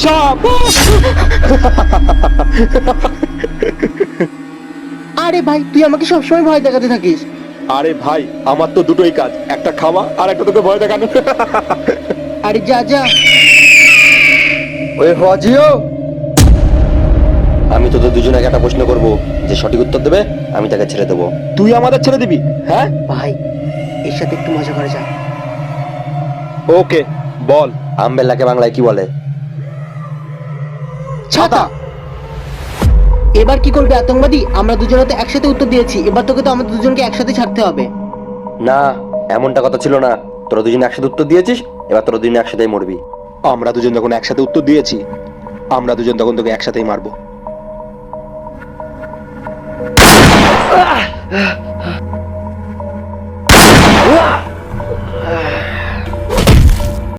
সাপ। আরে ভাই, তুই আমাকে সবসময় ভয় দেখাতে থাকিস। আরে ভাই, আমার তো দুটোই কাজ, একটা খাওয়া আর একটা তোকে ভয় দেখানো। আরে যা যা। ওই হজিও, আমি তোদের দুজনকে একটা প্রশ্ন করব, যে সঠিক উত্তর দেবে আমি তাকে ছেড়ে দেবো। তুই আমাদের ছেড়ে দিবি? হ্যাঁ, ভাই, এর সাথে একটু মজা করা যাক। ওকে বল। আমবেলাকে বাংলায় কি বলে? ছাতা। এবার কি করবে আতঙ্কবাদী? আমরা দুজনে তো একসাথে উত্তর দিয়েছি, এবার তোকে তো আমাদের দুজনকে একসাথে ছাড়তে হবে। না, এমনটা কথা ছিল না। তোরা দুজনে একসাথে উত্তর দিয়েছিস, এবার তোরা দুজনে একসাথেই মরবি। আমরা দুজন যখন একসাথে উত্তর দিয়েছি, আমরা দুজন তখন তোকে একসাথেই মারবো।